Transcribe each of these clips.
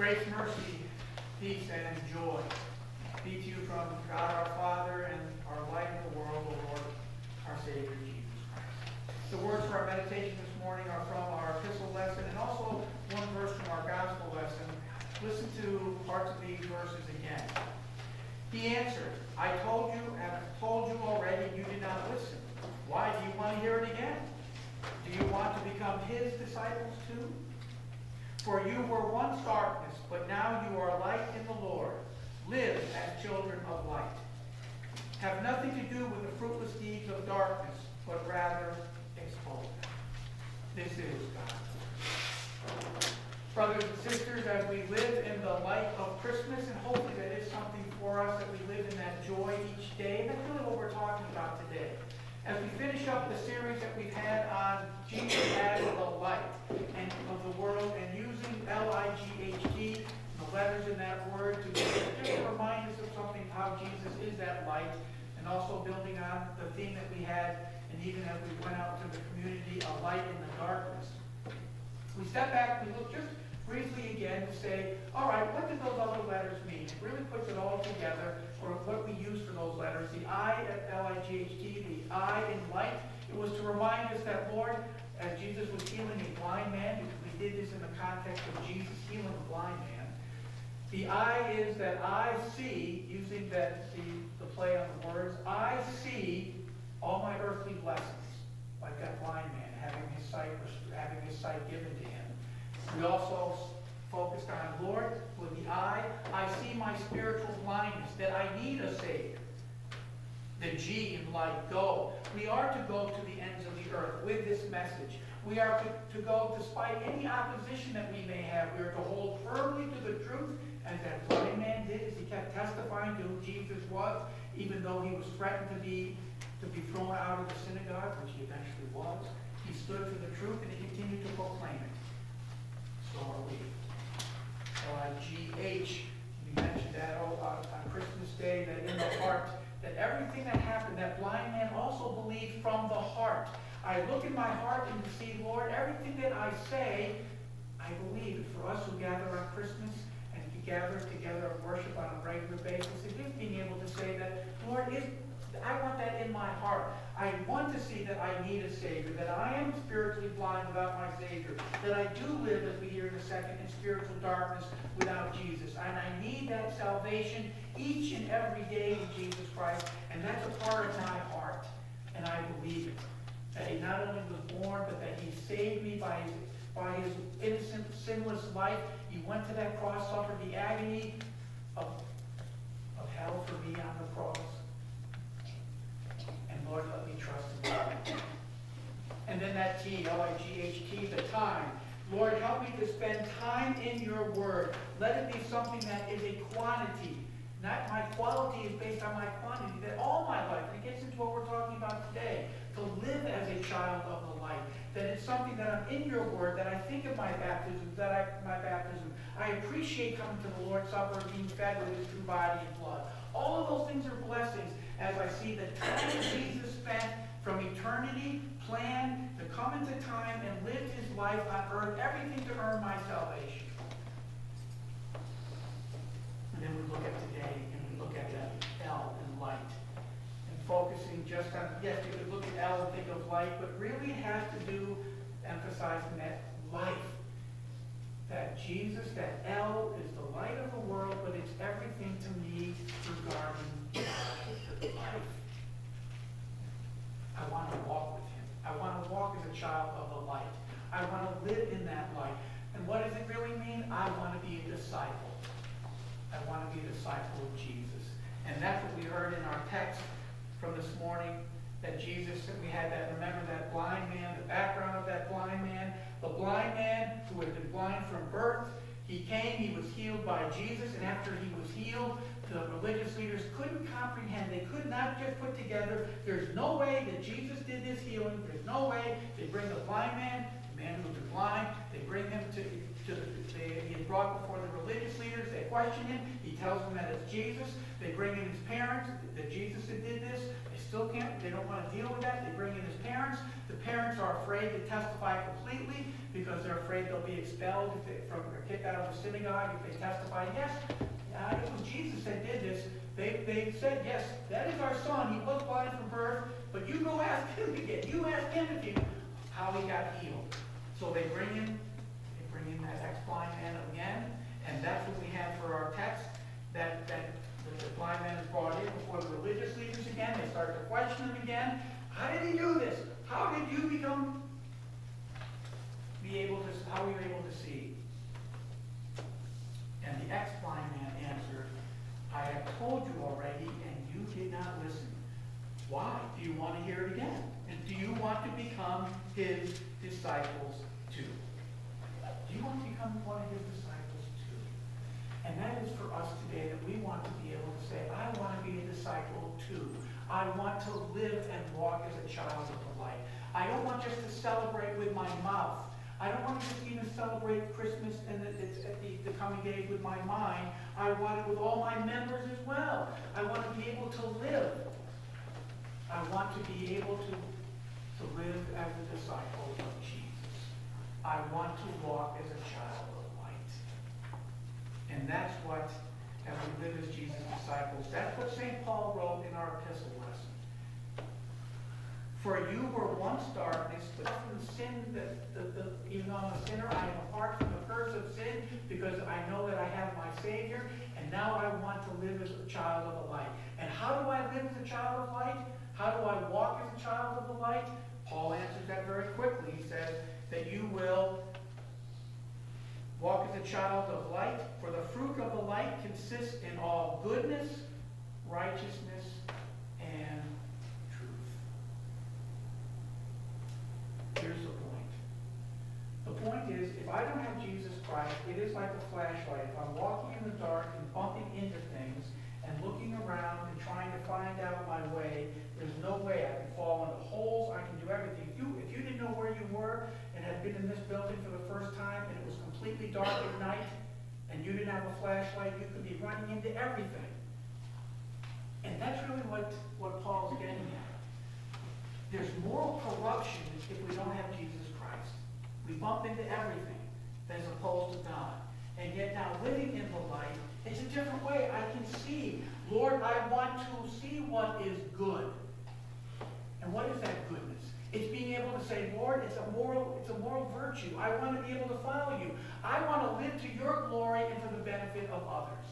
Grace, mercy, peace, and joy be to you from God our Father and our light in the world, the Lord, our Savior, Jesus Christ. The words for our meditation this morning are from our epistle lesson and also one verse from our gospel lesson. Listen to parts of these verses again. He answered, I have told you already, and you did not listen. Why do you want to hear it again? Do you want to become his disciples too? For you were once darkness, but now you are light in the Lord. Live as children of light. Have nothing to do with the fruitless deeds of darkness, but rather expose them. This is God. Brothers and sisters, as we live in the light of Christmas, and hopefully that is something for us, that we live in that joy each day, and that's really what we're talking about today. As we finish up the series that we've had on Jesus as the light and of the world, and using L-I-G-H-T, the letters in that word, to just remind us of something, how Jesus is that light, and also building on the theme that we had, and even as we went out to the community, a light in the darkness. We step back, we look just briefly again to say, all right, what did those other letters mean? It really puts it all together, or what we use for those letters. The I at L-I-G-H-T, the I in light, it was to remind us that, Lord, as Jesus was healing a blind man, because we did this in the context of Jesus healing a blind man, the I is that I see, using the play on the words, I see all my earthly blessings, like that blind man having his sight given to him. We also focused on, Lord, with the I see my spiritual blindness, that I need a Savior. The G in light, go. We are to go to the ends of the earth with this message. We are to go despite any opposition that we may have. We are to hold firmly to the truth, as that blind man did, as he kept testifying to who Jesus was, even though he was threatened to be thrown out of the synagogue, which he eventually was. He stood for the truth and he continued to proclaim it. So are we. L-I-G-H, we mentioned that on Christmas Day, that in the heart, that everything that happened, that blind man also believed from the heart. I look in my heart and see, Lord, everything that I say, I believe. For us who gather on Christmas and to gather together and worship on a regular basis, it is being able to say that, Lord, I want that in my heart. I want to see that I need a Savior, that I am spiritually blind without my Savior, that I do live, as we hear in a second, in spiritual darkness without Jesus. And I need that salvation each and every day in Jesus Christ, and that's a part of my heart. And I believe it. That he not only was born, but that he saved me by his innocent, sinless life. He went to that cross, suffered the agony of hell for me on the cross. And Lord, let me trust in you. And then that T, L-I-G-H-T, the time. Lord, help me to spend time in your word. Let it be something that is a quantity. Not my quality is based on my quantity. That all my life, and it gets into what we're talking about today, to live as a child of the light. That it's something that I'm in your word, that I think of my baptism, I appreciate coming to the Lord's Supper and being fed with his true body and blood. All of those things are blessings as I see the time Jesus spent from eternity, planned to come into time and lived his life on earth, everything to earn my salvation. And then we look at today, and we look at that L in light. And focusing just on, yes, you could look at L and think of light, but really it has to do, emphasizing that life. That Jesus, that L is the light of the world, but it's everything to me regarding life. I want to walk with him. I want to walk as a child of the light. I want to live in that light. And what does it really mean? I want to be a disciple. I want to be a disciple of Jesus. And that's what we heard in our text from this morning, that Jesus, that we had that, remember that blind man, the background of that blind man. The blind man who had been blind from birth, he came, he was healed by Jesus, and after he was healed, the religious leaders couldn't comprehend. They could not just put together, there's no way that Jesus did this healing. There's no way. They bring the blind man, the man who was blind, they bring him he is brought before the religious leaders. They question him. He tells them that it's Jesus. They bring in his parents, that Jesus did this. They They don't want to deal with that. They bring in his parents. The parents are afraid to testify completely because they're afraid they'll be expelled or kicked out of the synagogue if they testify. Yes, it was Jesus that did this. They said, yes, that is our son. He was blind from birth, but you go ask him again. You ask him how he got healed. So they bring in that ex-blind man again, and that's what we have for our text. That the blind man is brought in before the religious leaders again. They start to question him again. How did he do this? How did you how were you able to see? And the ex-blind man answered, I have told you already, and you did not listen. Why? Do you want to hear it again? And do you want to become his disciples too? Do you want to become one of his disciples too? And that is for us today, that we want to be able to say, I want to be a disciple too. I want to live and walk as a child of the light. I don't want just to celebrate with my mouth. I don't want to just even celebrate Christmas and the coming days with my mind. I want it with all my members as well. I want to be able to live. I want to be able to live as a disciple of Jesus. I want to walk as a child of light. And that's what, as we live as Jesus' disciples, that's what St. Paul wrote in our epistle lesson. For you were once darkness, but from sin, even though I'm a sinner, I am apart from the curse of sin, because I know that I have my Savior, and now I want to live as a child of the light. And how do I live as a child of light? How do I walk as a child of the light? Paul answers that very quickly. He says that you will walk as a child of light, for the fruit of the light consists in all goodness, righteousness, and truth. Here's the point. The point is, if I don't have Jesus Christ, it is like a flashlight. If I'm walking in the dark and bumping into things and looking around and trying to find out my way, there's no way. I can fall into holes. I can do everything. If you didn't know where you were and had been in this building for the first time and it was completely dark at night and you didn't have a flashlight, you could be running into everything. And that's really what Paul's getting at. There's moral corruption if we don't have Jesus Christ. We bump into everything as opposed to God. And yet now living in the light, it's a different way. I can see, Lord, I want to see what is good. And what is that goodness? It's being able to say, Lord, it's a moral virtue. I want to be able to follow you. I want to live to your glory and for the benefit of others.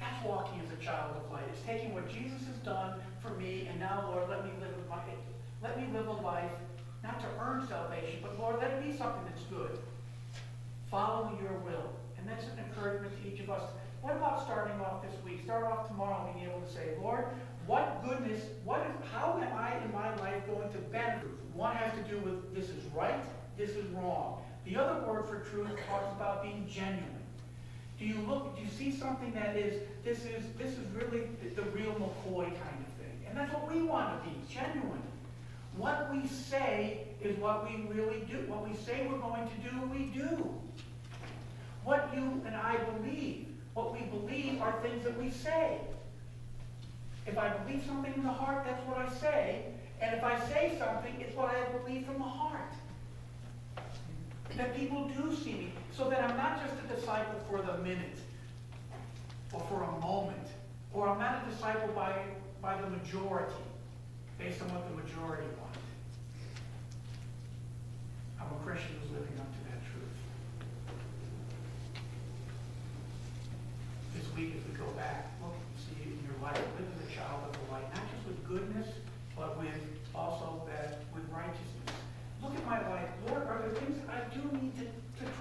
That's walking as a child of light. It's taking what Jesus has done for me, and now, Lord, let me live a life, not to earn salvation, but Lord, let it be something that's good. Following your will. And that's an encouragement to each of us. What about starting off this week? Start off tomorrow being able to say, Lord, what goodness, how am I in my life going to benefit? One has to do with this is right, this is wrong. The other word for truth talks about being genuine. Do you see something that is, this is really the real McCoy kind of thing? And that's what we want to be, genuine. What we say is what we really do. What we say we're going to do, we do. What you and I believe, what we believe are things that we say. If I believe something in the heart, that's what I say. And if I say something, it's what I believe from the heart. That people do see me. So that I'm not just a disciple for the minute. Or for a moment. Or I'm not a disciple by the majority. Based on what the majority want. I'm a Christian who's living up to that truth. This week, as we go back, look and see in your life, live as a child of the light, not just with goodness, but with also with righteousness. Look at my life. Lord, are there things that I do need to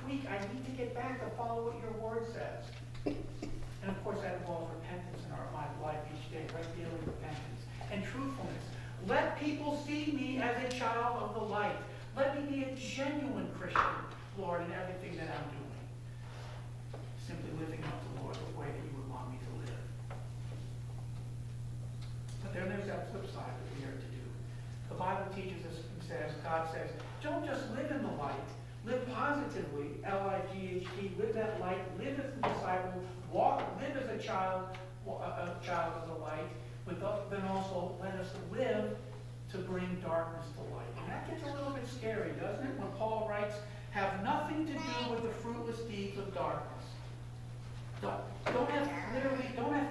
tweak? I need to get back to follow what your word says. And of course, that involves repentance in my life each day, right? Daily repentance. And truthfulness. Let people see me as a child of the light. Let me be a genuine Christian, Lord, in everything that I'm doing. Simply living up to, Lord, the way that you would want me to live. But then there's that flip side that we are to do. The Bible teaches us and says, God says, don't just live in the light. Live positively, L-I-G-H-T, live that light, live as a disciple, live as a child of the light. but then also let us live to bring darkness to light. And that gets a little bit scary, doesn't it? When Paul writes, have nothing to do with the fruitless deeds of darkness. Don't have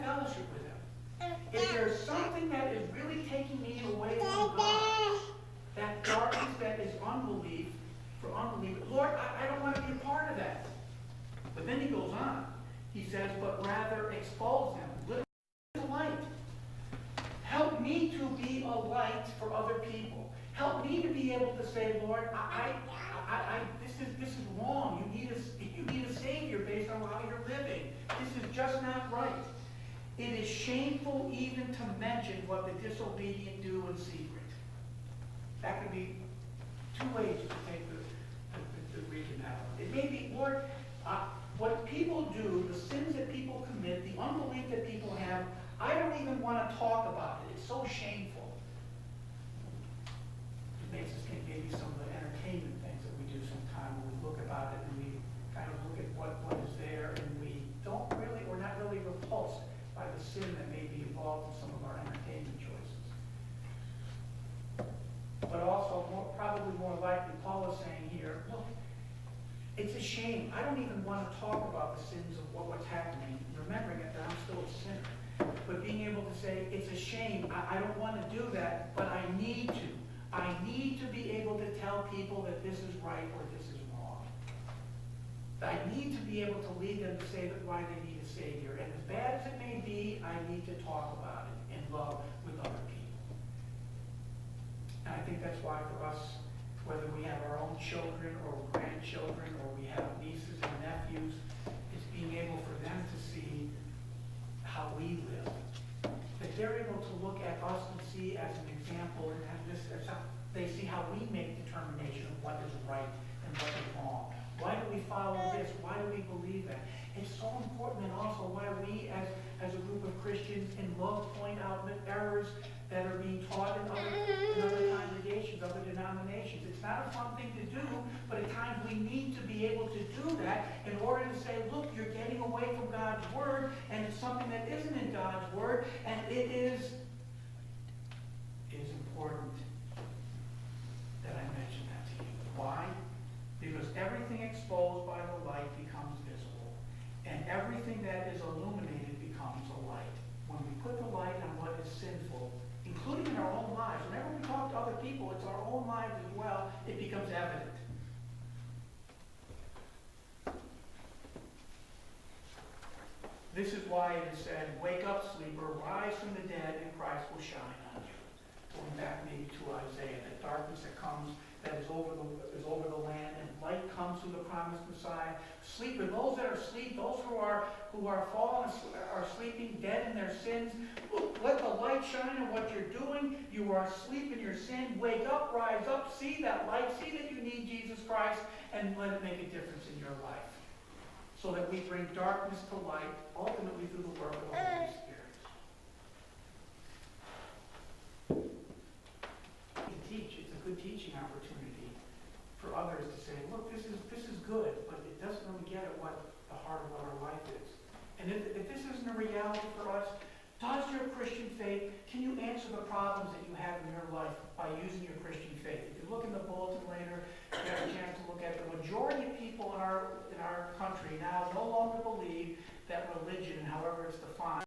fellowship with them. If there's something that is really taking me away from God, that darkness that is unbelief, Lord, I don't want to be a part of that. But then he goes on. He says, but rather expose them. Live a light. Help me to be a light for other people. Help me to be able to say, Lord, this is wrong. You need a Savior based on how you're living. This is just not right. It is shameful even to mention what the disobedient do in secret. That could be two ways to take the reading out. It may be, Lord, what people do, the sins that people commit, the unbelief that people have, I don't even want to talk about it. It's so shameful. It makes us think maybe some of the entertainment things that we do sometimes when we look about it and we kind of look at what is there and we're not really repulsed by the sin that may be involved in some of our entertainment choices. But also, probably more likely, Paul is saying here, look, it's a shame. I don't even want to talk about the sins of what's happening, remembering that I'm still a sinner. But being able to say, it's a shame, I don't want to do that, but I need to. I need to be able to tell people that this is right or this is wrong. I need to be able to lead them to say that why they need a Savior. And as bad as it may be, I need to talk about it in love with other people. And I think that's why for us, whether we have our own children or grandchildren or we have nieces and nephews, it's being able for them to see how we live. That they're able to look at us and see as an example, and they see how we make determination of what is right and what is wrong. Why do we follow this? Why do we believe that? It's so important, and also why we as a group of Christians in love point out the errors that are being taught in other congregations, other denominations. It's not a fun thing to do, but at times we need to be able to do that in order to say, look, you're getting away from God's Word, and it's something that isn't in God's Word, and it is important that I mention that to you. Why? Because everything exposed by the light becomes visible, and everything that is illuminated becomes a light. When we put the light on what is sinful, including in our own lives, whenever we talk to other people, it's our own lives as well, it becomes evident. This is why it is said, wake up, sleeper, rise from the dead, and Christ will shine on you. Going back maybe to Isaiah, that darkness that comes, that is over the land, and light comes through the promised Messiah. Sleeper, those that are asleep, those who are fallen, are sleeping, dead in their sins. Look, let the light shine on what you're doing. You are asleep in your sin. Wake up, rise up, see that light, see that you need Jesus Christ, and let it make a difference in your life. So that we bring darkness to light, ultimately through the work of the Holy Spirit. It's a good teaching opportunity for others to say, look, this is good, but it doesn't really get at what the heart of what our life is. And if this isn't a reality for us, does your Christian faith, can you answer the problems that you have in your life by using your Christian faith? If you look in the bulletin later, you have a chance to look at the majority of people in our country now no longer believe that religion, however it's defined,